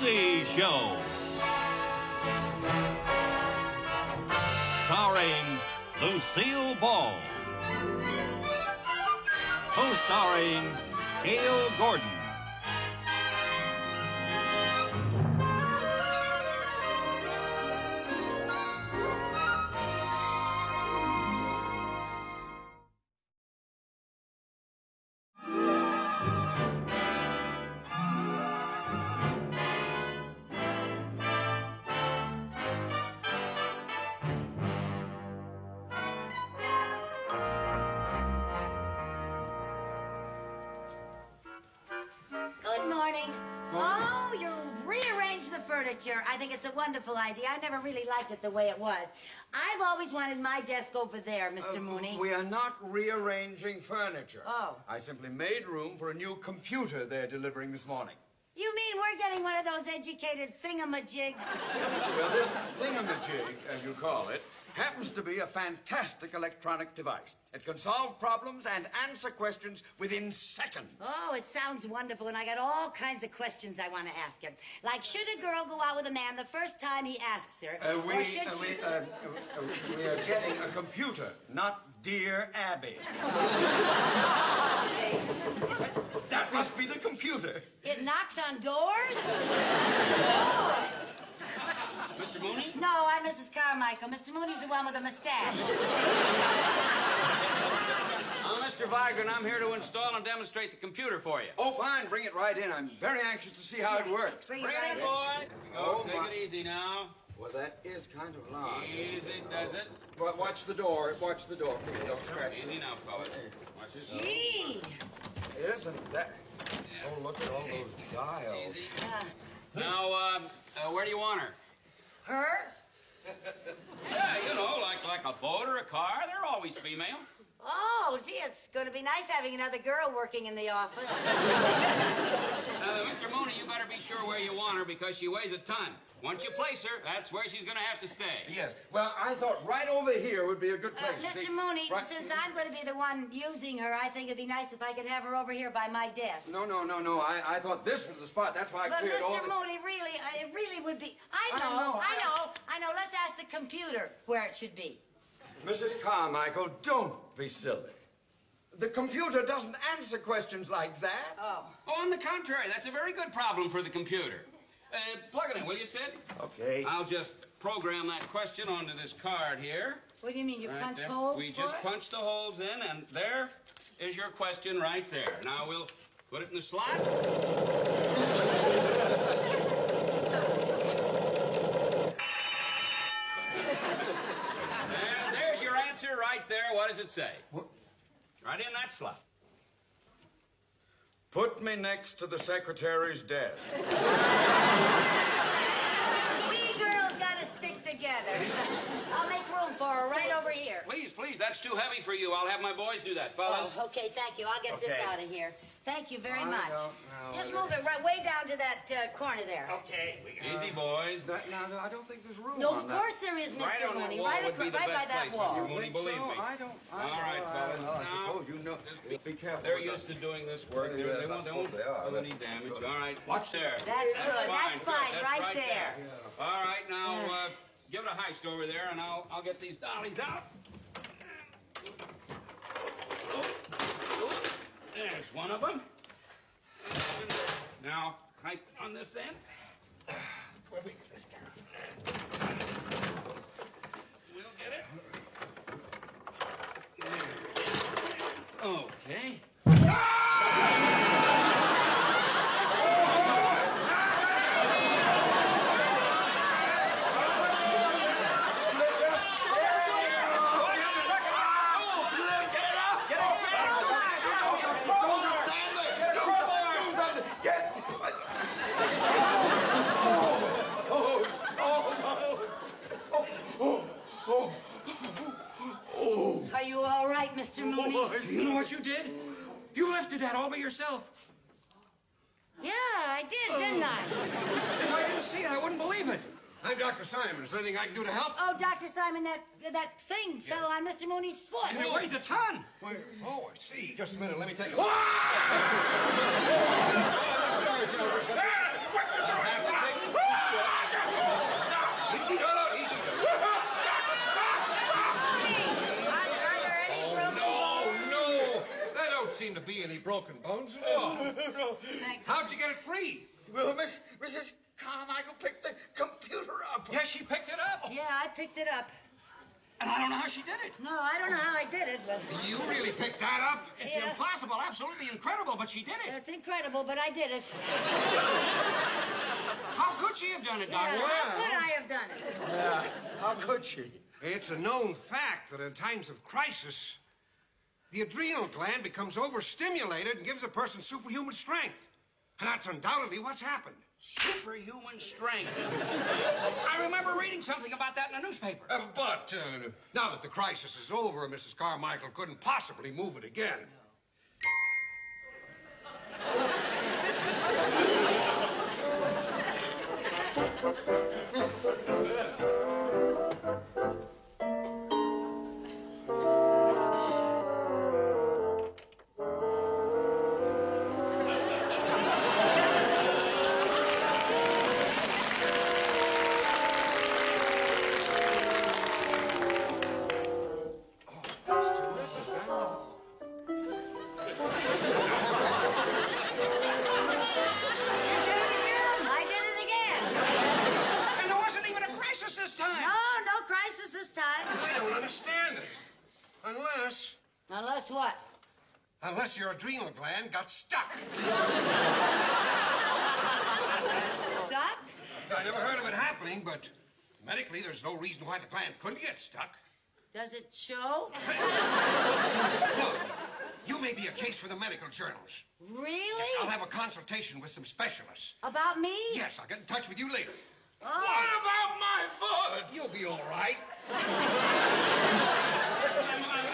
Lucy Show. Starring Lucille Ball. Co-starring Gail Gordon. I think it's a wonderful idea. I never really liked it the way it was. I've always wanted my desk over there, Mr. Mooney. We are not rearranging furniture. Oh. I simply made room for a new computer they're delivering this morning. You mean we're getting one of those educated thingamajigs? Well, this thingamajig, as you call it, happens to be a fantastic electronic device. It can solve problems and answer questions within seconds. Oh, it sounds wonderful, and I got all kinds of questions I want to ask him. Like, should a girl go out with a man the first time he asks her? We are getting a computer, not Dear Abby. That must be the computer. It knocks on doors? Mr. Mooney? No, I'm Mrs. Carmichael. Mr. Mooney's the one with the mustache. I'm Mr. Vigran. I'm here to install and demonstrate the computer for you. Oh, fine. Bring it right in. I'm very anxious to see how it works. Bring it in, boy. Oh, take it easy now. Well, that is kind of large. Easy does it. Well, watch the door. Watch the door. Please don't scratch it. Easy now, fellas. Watch this. Gee. Isn't that... Oh, look at all those dials. Easy. Now, where do you want her? Her? Yeah, you know, like a boat or a car. They're always female. Oh, gee, it's going to be nice having another girl working in the office. Mr. Mooney, you better be sure where you want her because she weighs a ton. Once you place her, that's where she's going to have to stay. Yes. Well, I thought right over here would be a good place. Mr. Mooney, since I'm going to be the one using her, I think it'd be nice if I could have her over here by my desk. No. I thought this was the spot. That's why I cleared all But, Mr. Mooney, really, it really would be... I know. Let's ask the computer where it should be. Mrs. Carmichael, don't be silly. The computer doesn't answer questions like that. Oh. Oh, on the contrary, that's a very good problem for the computer. Plug it in, will you, Sid? Okay. I'll just program that question onto this card here. What do you mean, you right punch there. holes We for just it? punch the holes in, and there is your question right there. Now we'll put it in the slot. And there's your answer right there. What does it say? What? Right in that slot. Put me next to the secretary's desk. We girls got to stick together. I'll make room for her right over here. Please, that's too heavy for you. I'll have my boys do that, fellas. Oh, okay, thank you. I'll get this out of here. Thank you very much. don't know. Just move it right way down to that corner there. Okay. Easy, boys. Now, I don't think there's room No, on of that. course there is, Mr. Right on that Mooney. wall Right would be the by best that place, wall. Mr. Mooney, Think believe so? me. I don't. All right, fellas. Well, I Now, suppose you know. Be careful. They're with used to doing this work. Yes, They I won't suppose they are. do any damage. All right, watch there. That's good. That's fine. That's Right there. All right, now give it a heist over there, and I'll get these dollies out. There's one of them. Now, heist on this end. Where we get this down? We'll get it. Okay. Are you all right, Mr. Mooney? You know what you did? You lifted that all by yourself. Yeah, I did, didn't I? If I didn't see it, I wouldn't believe it. I'm Dr. Simon. Is there anything I can do to help? Oh, Dr. Simon, that thing fell on Mr. Mooney's foot. And it weighs a ton. Wait, oh, I see. Just a minute. Let me take a Whoa! look. What you doing? Easy, no, easy. Are there any broken bones? No. There don't seem to be any broken bones at all. How'd you get it free? Well, Mrs. Carmichael picked the computer up. Yeah, she picked it up. Yeah, I picked it up. And I don't know how she did it. No, I don't know how I did it, but You really picked that up? It's Yeah. impossible, absolutely incredible, but she did it. it's incredible, but I did it. How could she have done it, Doc? Yeah, how could I have done it? Yeah, how could she? It's a known fact that in times of crisis, the adrenal gland becomes overstimulated and gives a person superhuman strength. And that's undoubtedly what's happened. Superhuman strength. I remember reading something about that in the newspaper. But now that the crisis is over, Mrs. Carmichael couldn't possibly move it again. I did it again. And there wasn't even a crisis this time. No crisis this time. I don't understand it. Unless what? Unless your adrenal gland got stuck. Stuck? I never heard of it happening, but medically there's no reason why the gland couldn't get stuck. Does it show? Look, you may be a case for the medical journals. Really? I'll have a consultation with some specialists. About me? Yes, I'll get in touch with you later. Oh. What about my foot? You'll be all right.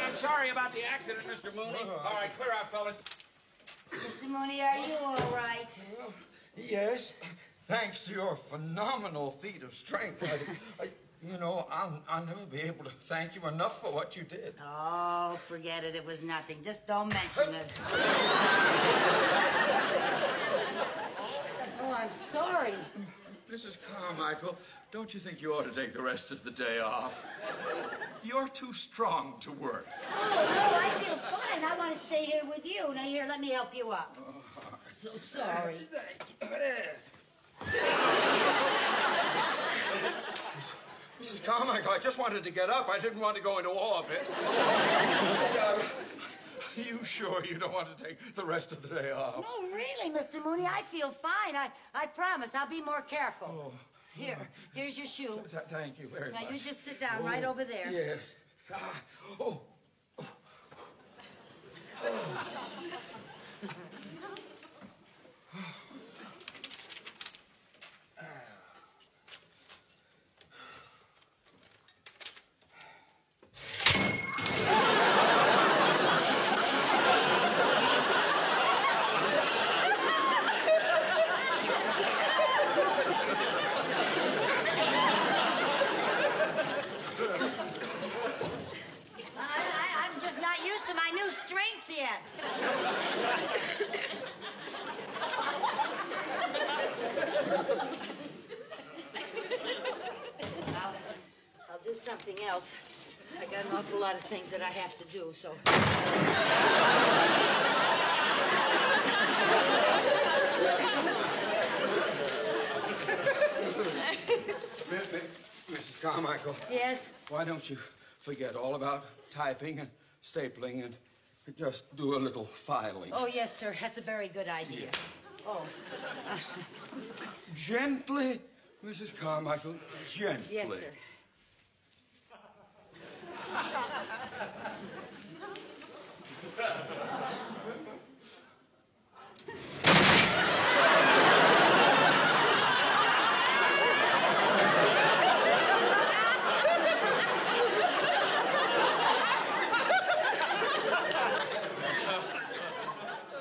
I'm sorry about the accident, Mr. Mooney. All right, clear out, fellas. Mr. Mooney, are you all right? Yes, thanks to your phenomenal feat of strength. I'll never be able to thank you enough for what you did. Oh, forget it. It was nothing. Just don't mention it. Oh, I'm sorry. Mrs. Carmichael, don't you think you ought to take the rest of the day off? You're too strong to work. Oh, no, I feel fine. I want to stay here with you. Now, here, let me help you up. So sorry. Mrs. Carmichael, I just wanted to get up. I didn't want to go into orbit. You sure you don't want to take the rest of the day off? No, really, Mr. Mooney, I feel fine. I promise. I'll be more careful. Oh. Here's your shoe. Thank you very much. Now, you just sit down right over there. Yes. Oh. I'm just not used to my new strength yet. I'll do something else. I got an awful lot of things that I have to do, so. Mrs. Carmichael. Yes? Why don't you forget all about typing and stapling and just do a little filing? Oh, yes, sir. That's a very good idea. Yeah. Oh. Gently, Mrs. Carmichael, gently. Yes, sir.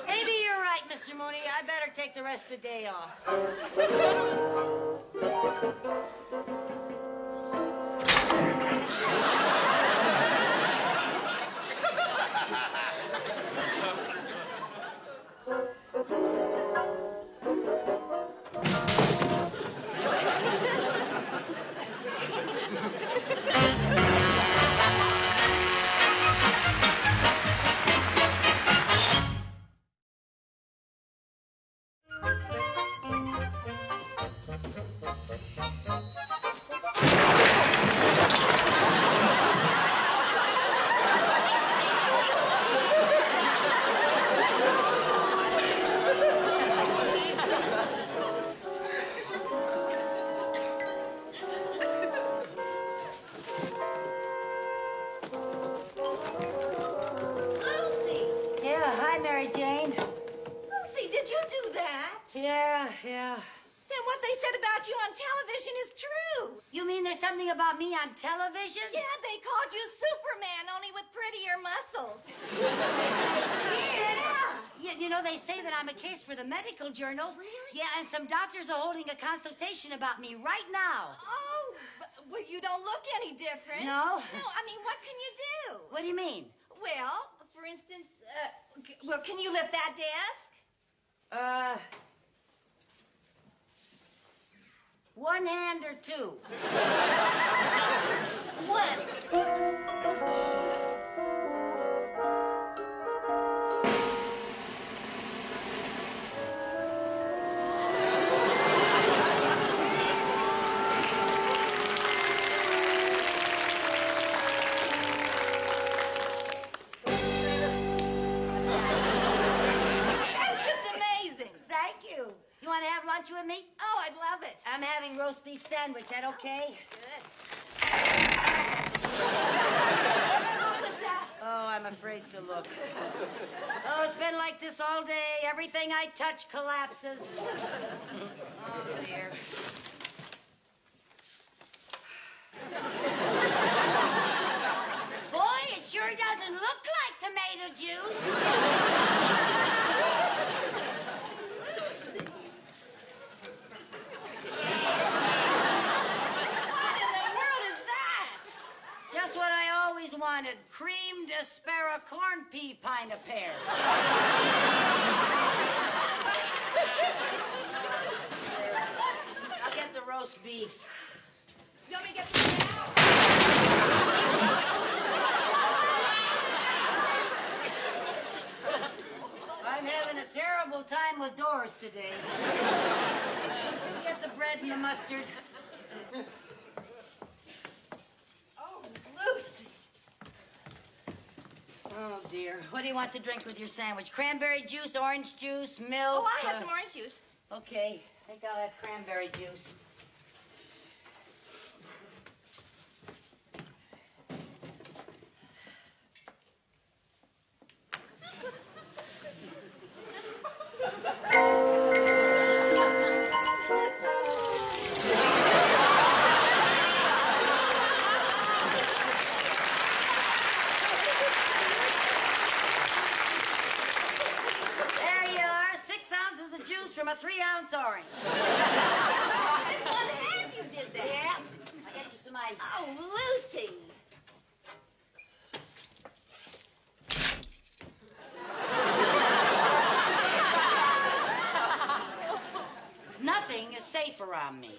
Maybe you're right, Mr. Mooney. I better take the rest of the day off. Hi, Mary Jane. Lucy, did you do that? Yeah. Then what they said about you on television is true. You mean there's something about me on television? Yeah, they called you Superman, only with prettier muscles. Yeah, you know, they say that I'm a case for the medical journals. Really? Yeah, and some doctors are holding a consultation about me right now. Oh, well, you don't look any different. No? No, I mean, what can you do? What do you mean? Well, for instance, well, can you lift that desk? One hand or two? One. That's just amazing. Thank you. You want to have lunch with me? Oh, I'd love it. I'm having roast beef sandwich. That okay? Good. Oh, I'm afraid to look. Oh, it's been like this all day. Everything I touch collapses. Oh, dear. Boy, it sure doesn't look like tomato juice. What in the world is that? Just what I always wanted. Creamed aspara corn pea pint a pear. I'll get the roast beef. You want me to get some now? I'm having a terrible time with Doris today. Don't you get the bread and the mustard? Oh, Lucy. Oh, dear. What do you want to drink with your sandwich? Cranberry juice, orange juice, milk? Oh, I have some orange juice. Okay. I think I'll have cranberry juice. There you are. 6 ounces of juice from a 3-ounce orange. With one hand you did that. Yeah. I'll get you some ice. Oh, Lucy. Nothing is safe around me.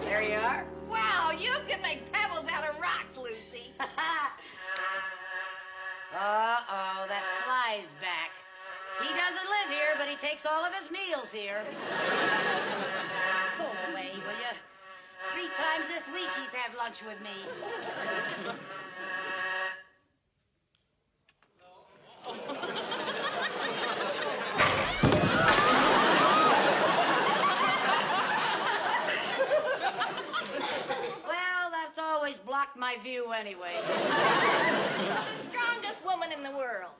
There you are. Wow, you can make pebbles out of rocks, Lucy. Uh-oh, that fly's back. He doesn't live here, but he takes all of his meals here. Go away, will you? 3 times this week he's had lunch with me. Well, that's always blocked my view anyway. The strongest woman in the world.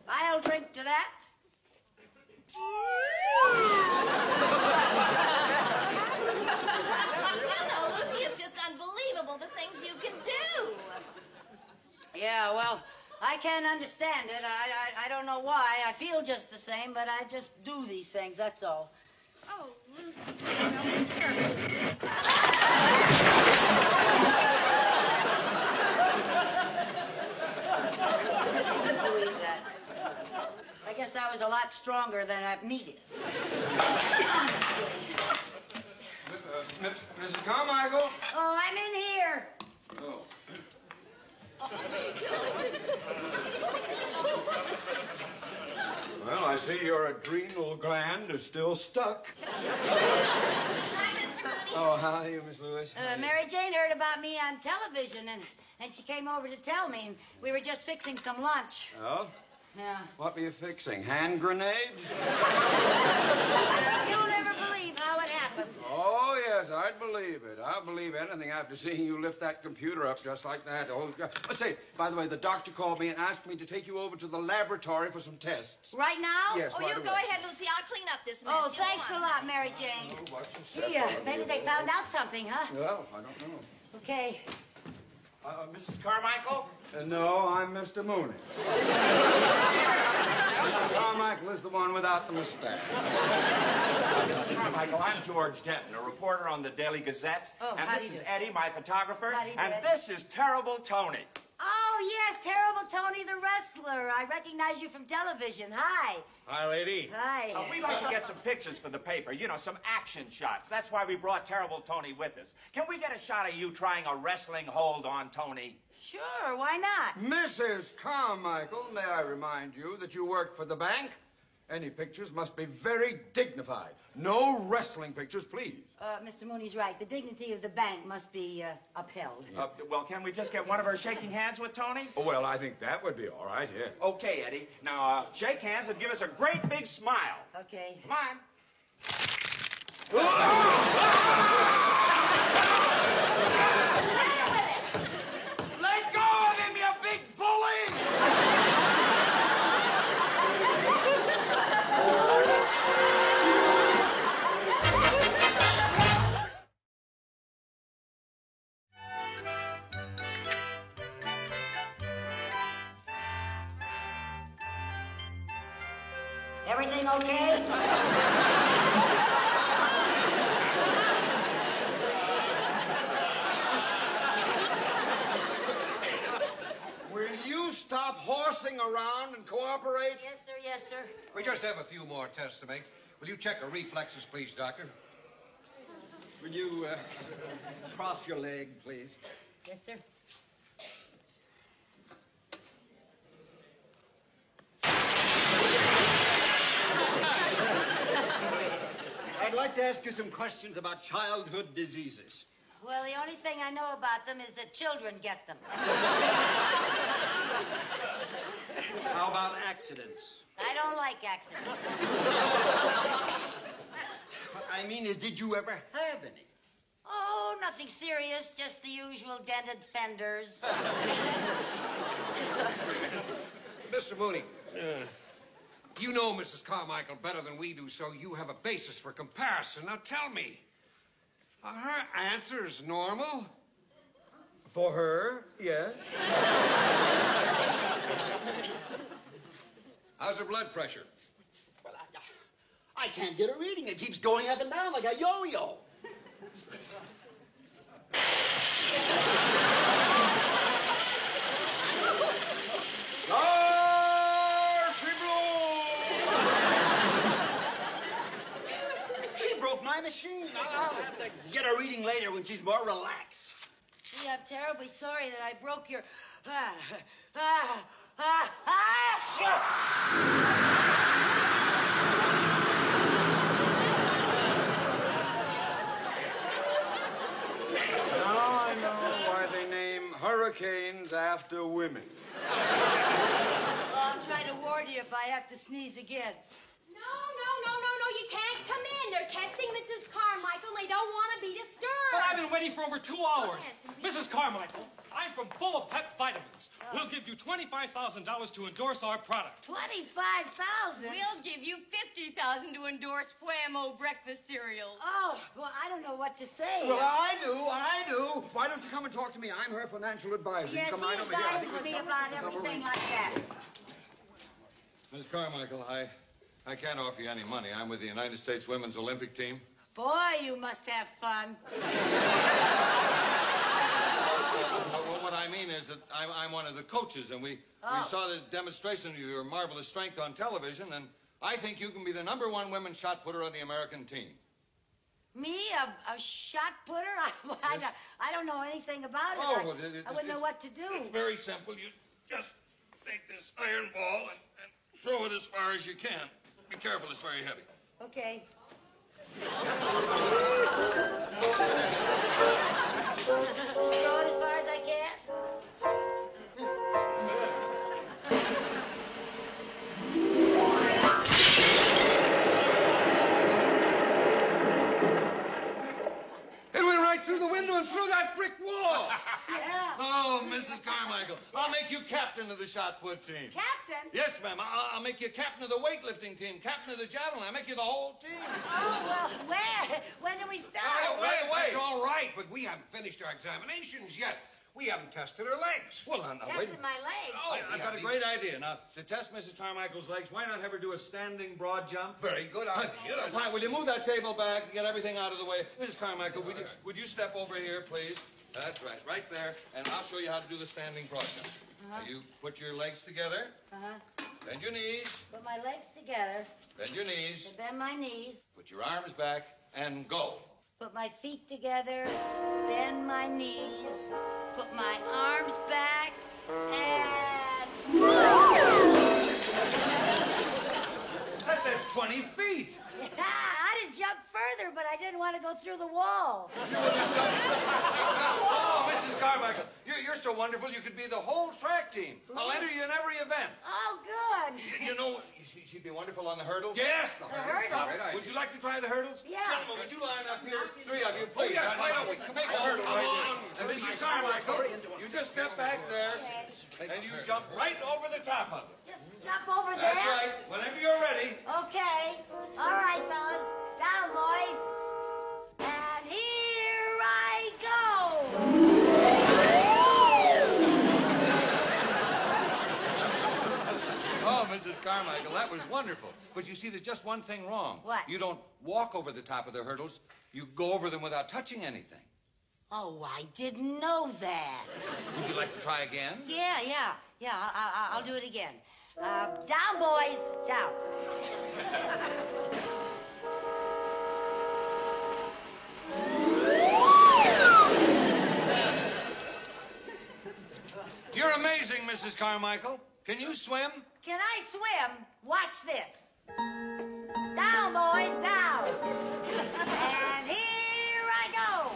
I'll drink to that. No, Lucy, it's just unbelievable the things you can do. Yeah, well, I can't understand it. I don't know why. I feel just the same, but I just do these things, that's all. Oh, Lucy, you know, it's perfect. Believe that. I guess I was a lot stronger than meat is. Mrs. Carmichael? Oh, I'm in here. Oh. Well, I see your adrenal gland is still stuck. Oh, how are you, Miss Lewis? Mary Jane heard about me on television, and she came over to tell me, and we were just fixing some lunch. Oh? Yeah. What were you fixing? Hand grenades? You'll never believe how it happened. Oh, yes, yes, I'd believe it. I'll believe anything after seeing you lift that computer up just like that. Oh, say, by the way, the doctor called me and asked me to take you over to the laboratory for some tests. Right now? Yes, Oh, right you away. go ahead, Lucy. I'll clean up this mess. Oh, You thanks a want. lot, Mary Jane. Oh, watch yourself. Gee, maybe they found out something, huh? Well, I don't know. Okay. Mrs. Carmichael? No, I'm Mr. Mooney. Mr. Carmichael is the one without the mustache. Mrs. Carmichael, I'm George Denton, a reporter on the Daily Gazette. Oh, and how this do you is do? Eddie, my photographer. How do you do, And Eddie? this is Terrible Tony. Oh, yes, Terrible Tony the wrestler. I recognize you from television. Hi. Hi, lady. Hi. We'd like to get some pictures for the paper, you know, some action shots. That's why we brought Terrible Tony with us. Can we get a shot of you trying a wrestling hold on Tony? Sure, why not? Mrs. Carmichael, may I remind you that you work for the bank? Any pictures must be very dignified. No wrestling pictures, please. Mr. Mooney's right. The dignity of the bank must be upheld. Well, can we just get one of her shaking hands with Tony? Oh, well, I think that would be all right, yeah. Okay, Eddie. Now, shake hands and give us a great big smile. Okay. Come on. Let go of him, you big bully! Everything okay? Will you stop horsing around and cooperate? Yes, sir, yes, sir. We just have a few more tests to make. Will you check her reflexes, please, Doctor? Will you cross your leg, please? Yes, sir. I'd like to ask you some questions about childhood diseases. Well, the only thing I know about them is that children get them. How about accidents? I don't like accidents. What I mean is, did you ever have any? Oh, nothing serious, just the usual dented fenders. Mr. Mooney, you know Mrs. Carmichael better than we do, so you have a basis for comparison. Now tell me, are her answers normal? For her, yes. How's her blood pressure? Well, I can't get a reading. It keeps going up and down like a yo-yo. She broke my machine. I'll have to get a reading later when she's more relaxed. Gee, I'm terribly sorry that I broke your... Now I know why they name hurricanes after women. Well, I'll try to warn you if I have to sneeze again. No, you can't come in. They're testing Mrs. Carmichael, and they don't want to be disturbed. But I've been waiting for over 2 hours. Mrs. Carmichael, I'm from Full of Pep Vitamins. We'll give you $25,000 to endorse our product. $25,000? We'll give you $50,000 to endorse Whammo breakfast cereal. Oh, well, I don't know what to say. Well, I do. Why don't you come and talk to me? I'm her financial advisor. Yes, Come he right over here. I think advises we- me about everything like that. Miss Carmichael, I can't offer you any money. I'm with the United States Women's Olympic team. Boy, you must have fun. Well, what I mean is that I'm one of the coaches, and we saw the demonstration of your marvelous strength on television, and I think you can be the #1 women's shot putter on the American team. Me, a shot putter? I don't know anything about it. Oh, well, I wouldn't know what to do. It's very simple. You just take this iron ball and throw it as far as you can. Be careful, it's very heavy. Okay. Just throw it as far as I can. going through that brick wall. Yeah. Oh, Mrs. Carmichael, I'll make you captain of the shot put team. Captain? Yes, ma'am. I'll make you captain of the weightlifting team, captain of the javelin. I'll make you the whole team. Oh, well, where? When do we start? Right away. That's all right, but we haven't finished our examinations yet. We haven't tested her legs. Well, now, wait. Tested my legs. Oh, I've got a great idea. Now, to test Mrs. Carmichael's legs, why not have her do a standing broad jump? Very good idea. Fine, will you move that table back, get everything out of the way? Mrs. Carmichael, would you step over here, please? That's right there. And I'll show you how to do the standing broad jump. Now, you put your legs together. Bend your knees. Put my legs together. Bend your knees. Bend my knees. Put your arms back and go. Put my feet together. Bend my knees. Put my arms back. And... That's 20 feet. I'd have jumped further, but I didn't want to go through the wall. Oh, Mrs. Carmichael, you're so wonderful you could be the whole track team. I'll enter you in every event. Oh, good. You know, she'd be wonderful on the hurdles. Yes. The hurdle? Would you like to try the hurdles? Yeah. Gentlemen, would you line up here? Three of you, please. yes, right away. Make a hurdle right there. And Mrs. Carmichael, you just step back there, and you jump right over the top of it. Just jump over there. That's right. Whenever you're ready. Okay. All right, fellas. Down, boys. And here I go. Oh, Mrs. Carmichael, that was wonderful. But you see, there's just one thing wrong. What? You don't walk over the top of the hurdles. You go over them without touching anything. Oh, I didn't know that. Would you like to try again? Yeah. I'll do it again. Down, boys. Down. You're amazing, Mrs. Carmichael. Can you swim? Can I swim? Watch this. Down, boys, down. And here I go.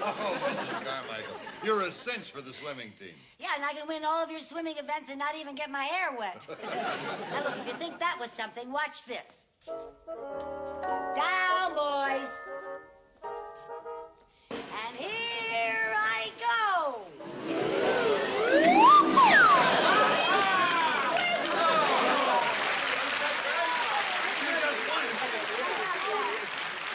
Oh, Mrs. Carmichael, you're a cinch for the swimming team. Yeah, and I can win all of your swimming events and not even get my hair wet. Now, look, if you think that was something, watch this. Down, boys. And here I go.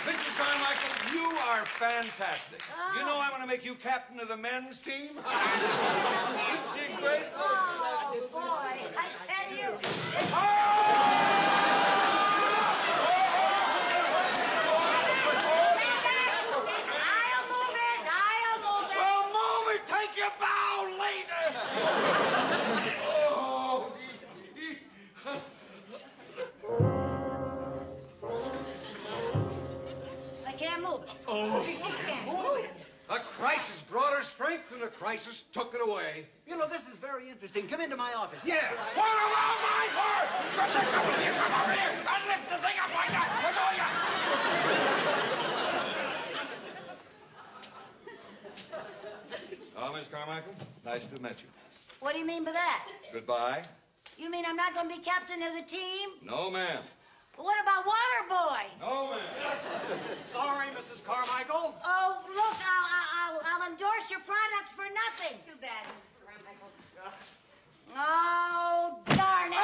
Mrs. Carmichael, you are fantastic. You know I want to make you captain of the men's team. Isn't she great? Oh, boy, I tell you. I'll move it. Well, move it. Take your bow later. Oh, I can't move. A crisis brought her strength, and a crisis took it away. You know, this is very interesting. Come into my office. Yes. What about my part? Come over here and lift the thing up like that. Oh, Miss Carmichael, nice to have met you. What do you mean by that? Goodbye. You mean I'm not going to be captain of the team? No, ma'am. What about Waterboy? No, ma'am. Sorry, Mrs. Carmichael. Oh, look, I'll endorse your products for nothing. Too bad, Mr. Carmichael. Oh, darn it.